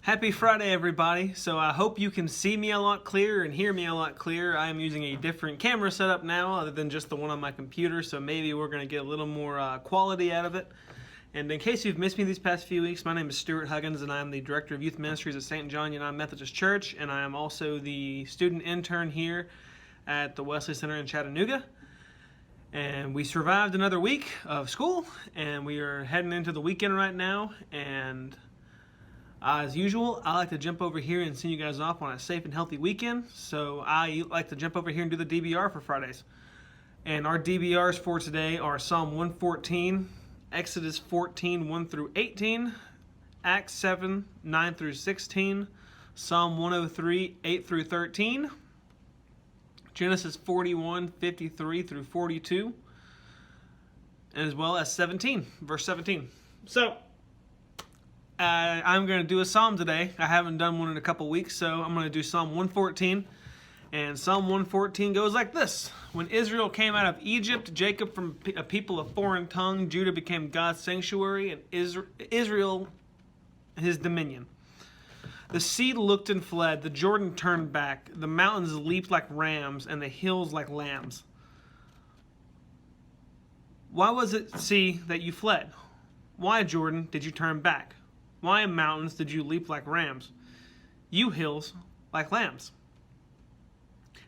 Happy Friday, everybody. So I hope you can see me a lot clearer and hear me a lot clearer. I am using a different camera setup now other than just the one on my computer, so maybe we're going to get a little more quality out of it. And in case you've missed me these past few weeks, my name is Stuart Huggins, and I'm the Director of Youth Ministries at St. John United Methodist Church, and I am also the student intern here at the Wesley Center in Chattanooga. And we survived another week of school, and we are heading into the weekend right now, and as usual, I like to jump over here and send you guys off on a safe and healthy weekend. So I like to jump over here and do the DBR for Fridays. And our DBRs for today are Psalm 114, Exodus 14, 1 through 18, Acts 7, 9 through 16, Psalm 103, 8 through 13, Genesis 41, 53 through 42, and as well as 17, verse 17. So I'm going to do a psalm today. I haven't done one in a couple weeks, so I'm going to do Psalm 114. And Psalm 114 goes like this. When Israel came out of Egypt, Jacob from a people of foreign tongue, Judah became God's sanctuary, and Israel his dominion. The sea looked and fled, the Jordan turned back, the mountains leaped like rams, and the hills like lambs. Why was it, sea, that you fled? Why, Jordan, did you turn back? Why, mountains, did you leap like rams? You hills, like lambs.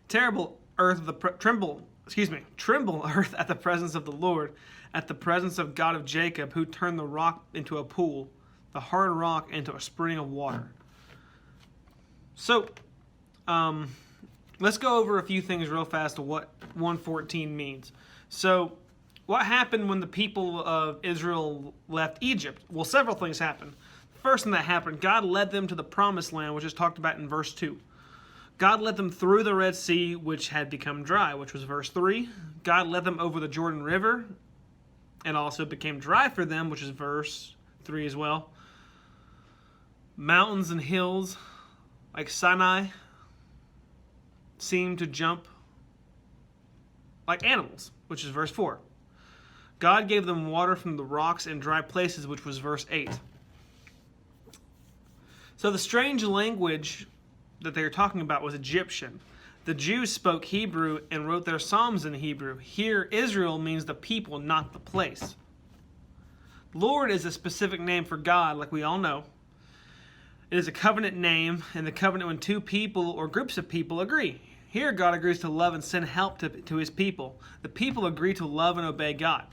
Tremble, earth, tremble, earth, at the presence of the Lord, at the presence of God of Jacob, who turned the rock into a pool, the hard rock into a spring of water. So, let's go over a few things real fast of what 114 means. So, what happened when the people of Israel left Egypt? Well, several things happened. First thing that happened, God led them to the promised land, which is talked about in verse 2. God led them through the Red Sea, which had become dry, which was verse 3. God led them over the Jordan River, and also became dry for them, which is verse 3 as well. Mountains and hills, like Sinai, seemed to jump like animals, which is verse 4. God gave them water from the rocks in dry places, which was verse 8. So the strange language that they were talking about was Egyptian. The Jews spoke Hebrew and wrote their psalms in Hebrew. Here, Israel means the people, not the place. Lord is a specific name for God, like we all know. It is a covenant name, and the covenant when two people or groups of people agree. Here, God agrees to love and send help to his people. The people agree to love and obey God.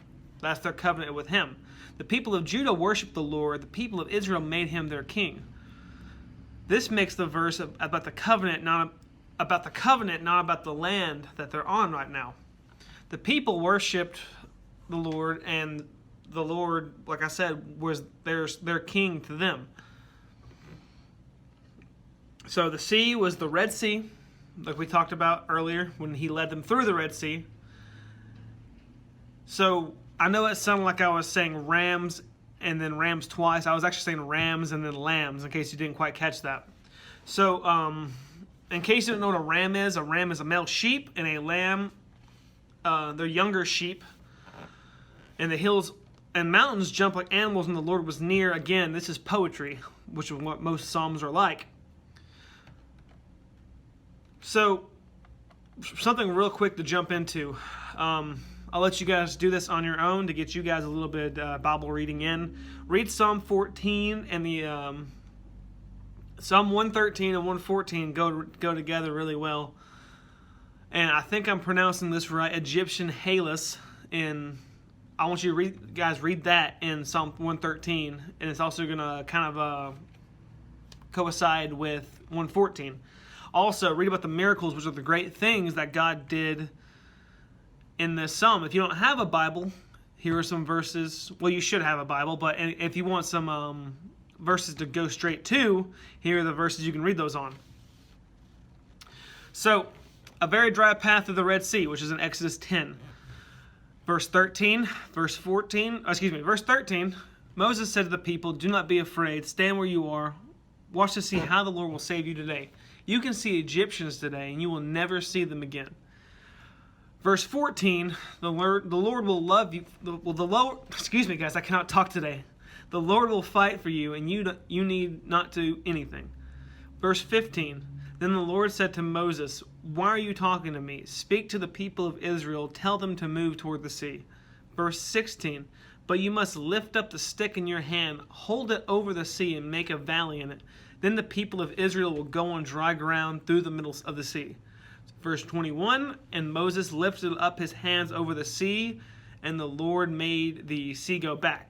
That's their covenant with him. The people of Judah worshiped the Lord. The people of Israel made him their king. This makes the verse about the covenant, not about the land that they're on right now. The people worshipped the Lord, and the Lord, like I said, was their king to them. So the sea was the Red Sea, like we talked about earlier when he led them through the Red Sea. So I know it sounded like I was saying rams and then rams twice. I was actually saying rams and then lambs, in case you didn't quite catch that. So, in case you don't know what a ram is a male sheep, and a lamb, they're younger sheep. And the hills and mountains jump like animals, and the Lord was near. Again, this is poetry, which is what most psalms are like. So, something real quick to jump into. I'll let you guys do this on your own to get you guys a little bit Bible reading in. Read Psalm 14 and the Psalm 113 and 114 go together really well. And I think I'm pronouncing this right, Egyptian Halus. And I want you to read that in Psalm 113, and it's also going to kind of coincide with 114. Also, read about the miracles, which are the great things that God did in this psalm. If you don't have a Bible, here are some verses. Well, you should have a Bible, but if you want some verses to go straight to, here are the verses you can read those on. So, a very dry path through the Red Sea, which is in Exodus 10. Verse 13, verse 13, Moses said to the people, "Do not be afraid, stand where you are, watch to see how the Lord will save you today. You can see Egyptians today, and you will never see them again." Verse 14, the Lord will love you. Excuse me, guys, I cannot talk today. The Lord will fight for you, and you need not do anything. Verse 15, then the Lord said to Moses, why are you talking to me? Speak to the people of Israel. Tell them to move toward the sea. Verse 16, but you must lift up the stick in your hand, hold it over the sea, and make a valley in it. Then the people of Israel will go on dry ground through the middle of the sea. Verse 21, and Moses lifted up his hands over the sea, and the Lord made the sea go back.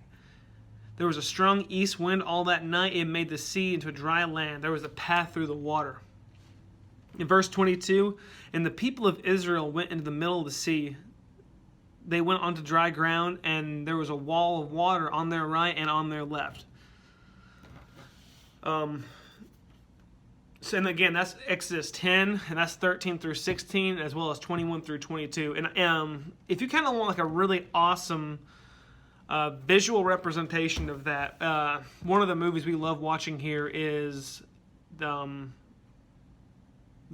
There was a strong east wind all that night. It made the sea into dry land. There was a path through the water. In verse 22, and the people of Israel went into the middle of the sea. They went onto dry ground, and there was a wall of water on their right and on their left. And again, that's Exodus 10, and that's 13 through 16, as well as 21 through 22. And if you kind of want like a really awesome visual representation of that, one of the movies we love watching here is The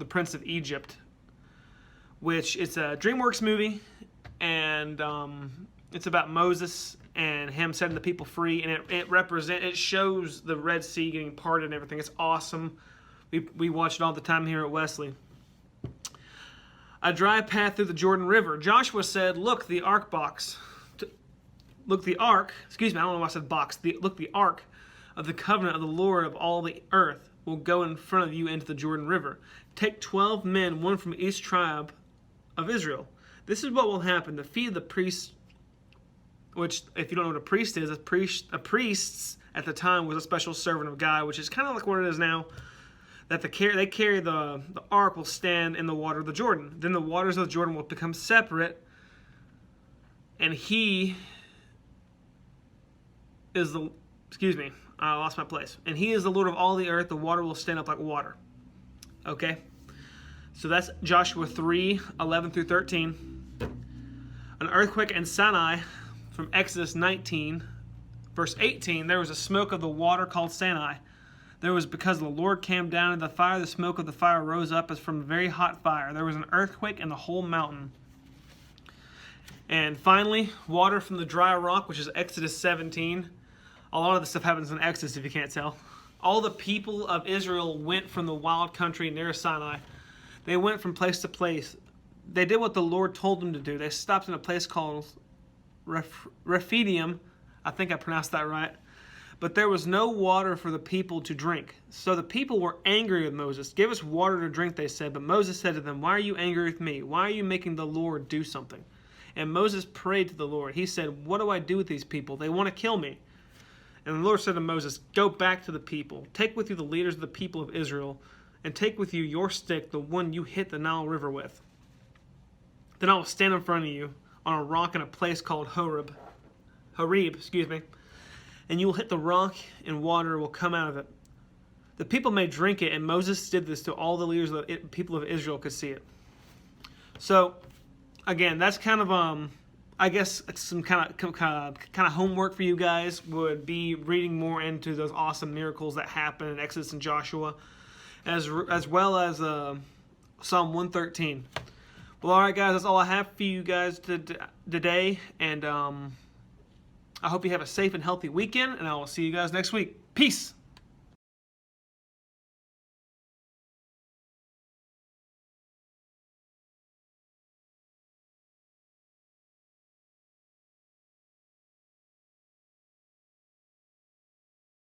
Prince of Egypt, which it's a DreamWorks movie, and it's about Moses and him setting the people free, and it shows the Red Sea getting parted and everything. It's awesome. We watch it all the time here at Wesley. A dry path through the Jordan River. Joshua said, look, the ark. Excuse me, I don't know why I said box. Look, the ark of the covenant of the Lord of all the earth will go in front of you into the Jordan River. Take 12 men, one from each tribe of Israel. This is what will happen. The feet of the priests, which, if you don't know what a priest is, a priest at the time was a special servant of God, which is kind of like what it is now. That they carry the ark will stand in the water of the Jordan. Then the waters of the Jordan will become separate, and he is the, I lost my place. And he is the Lord of all the earth. The water will stand up like water. Okay? So that's Joshua 3, 11 through 13. An earthquake in Sinai from Exodus 19, verse 18. There was a smoke of the water called Sinai. There was because the Lord came down in the fire. The smoke of the fire rose up as from a very hot fire. There was an earthquake in the whole mountain. And finally, water from the dry rock, which is Exodus 17. A lot of this stuff happens in Exodus, if you can't tell. All the people of Israel went from the wild country near Sinai. They went from place to place. They did what the Lord told them to do. They stopped in a place called Rephidim. I think I pronounced that right. But there was no water for the people to drink. So the people were angry with Moses. Give us water to drink, they said. But Moses said to them, why are you angry with me? Why are you making the Lord do something? And Moses prayed to the Lord. He said, what do I do with these people? They want to kill me. And the Lord said to Moses, go back to the people. Take with you the leaders of the people of Israel, and take with you your stick, the one you hit the Nile River with. Then I will stand in front of you on a rock in a place called Horeb, and you will hit the rock, and water will come out of it. The people may drink it, and Moses did this to all the leaders of the people of Israel could see it. So, again, that's kind of I guess it's some kind of homework for you guys would be reading more into those awesome miracles that happen in Exodus and Joshua, as well as Psalm 113. Well, all right, guys, that's all I have for you guys today, and I hope you have a safe and healthy weekend, and I will see you guys next week. Peace!